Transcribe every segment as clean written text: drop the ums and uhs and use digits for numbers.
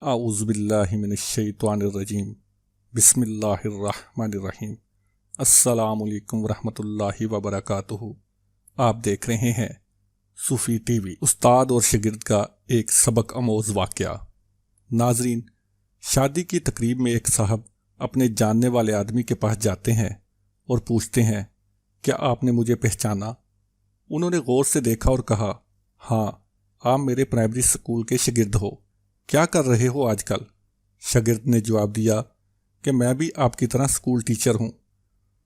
اعوذ باللہ من الشیطان الرجیم بسم اللہ الرحمن الرحیم السلام علیکم ورحمۃ اللہ وبرکاتہ۔ آپ دیکھ رہے ہیں صوفی ٹی وی۔ استاد اور شاگرد کا ایک سبق آموز واقعہ۔ ناظرین، شادی کی تقریب میں ایک صاحب اپنے جاننے والے آدمی کے پاس جاتے ہیں اور پوچھتے ہیں، کیا آپ نے مجھے پہچانا؟ انہوں نے غور سے دیکھا اور کہا، ہاں، آپ میرے پرائمری اسکول کے شاگرد ہو، کیا کر رہے ہو آج کل؟ شاگرد نے جواب دیا کہ میں بھی آپ کی طرح اسکول ٹیچر ہوں،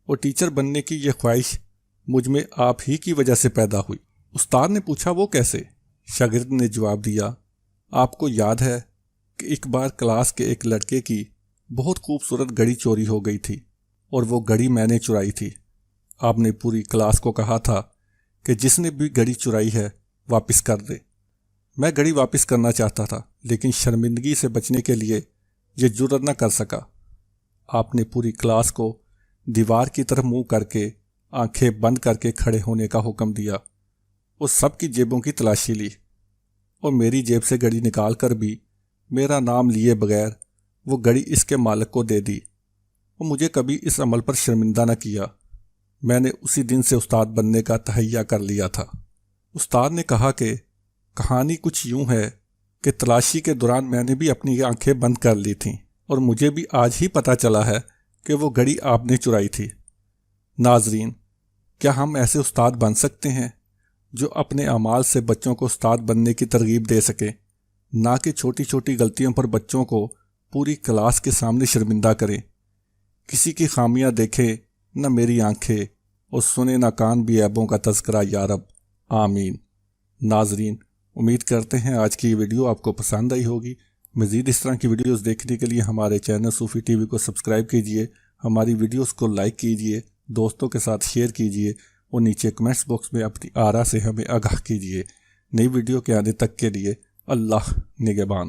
اور ٹیچر بننے کی یہ خواہش مجھ میں آپ ہی کی وجہ سے پیدا ہوئی۔ استاد نے پوچھا، وہ کیسے؟ شاگرد نے جواب دیا، آپ کو یاد ہے کہ ایک بار کلاس کے ایک لڑکے کی بہت خوبصورت گھڑی چوری ہو گئی تھی، اور وہ گھڑی میں نے چرائی تھی۔ آپ نے پوری کلاس کو کہا تھا کہ جس نے بھی گھڑی چرائی ہے واپس کر دے۔ میں گھڑی واپس کرنا چاہتا تھا، لیکن شرمندگی سے بچنے کے لیے یہ جرأت نہ کر سکا۔ آپ نے پوری کلاس کو دیوار کی طرف منہ کر کے آنکھیں بند کر کے کھڑے ہونے کا حکم دیا، اور سب کی جیبوں کی تلاشی لی، اور میری جیب سے گھڑی نکال کر بھی میرا نام لیے بغیر وہ گھڑی اس کے مالک کو دے دی، اور مجھے کبھی اس عمل پر شرمندہ نہ کیا۔ میں نے اسی دن سے استاد بننے کا تہیہ کر لیا تھا۔ استاد نے کہا کہ کہانی کچھ یوں ہے کہ تلاشی کے دوران میں نے بھی اپنی آنکھیں بند کر لی تھیں، اور مجھے بھی آج ہی پتہ چلا ہے کہ وہ گھڑی آپ نے چرائی تھی۔ ناظرین، کیا ہم ایسے استاد بن سکتے ہیں جو اپنے اعمال سے بچوں کو استاد بننے کی ترغیب دے سکیں، نہ کہ چھوٹی چھوٹی غلطیوں پر بچوں کو پوری کلاس کے سامنے شرمندہ کریں؟ کسی کی خامیاں دیکھیں نہ میری آنکھیں، اور سنے نہ کان بھی عیبوں کا تذکرہ، یا رب، آمین۔ ناظرین، امید کرتے ہیں آج کی یہ ویڈیو آپ کو پسند آئی ہوگی۔ مزید اس طرح کی ویڈیوز دیکھنے کے لیے ہمارے چینل صوفی ٹی وی کو سبسکرائب کیجئے، ہماری ویڈیوز کو لائک کیجئے، دوستوں کے ساتھ شیئر کیجئے، اور نیچے کمنٹس باکس میں اپنی آراء سے ہمیں آگاہ کیجئے۔ نئی ویڈیو کے آنے تک کے لیے اللہ نگہبان۔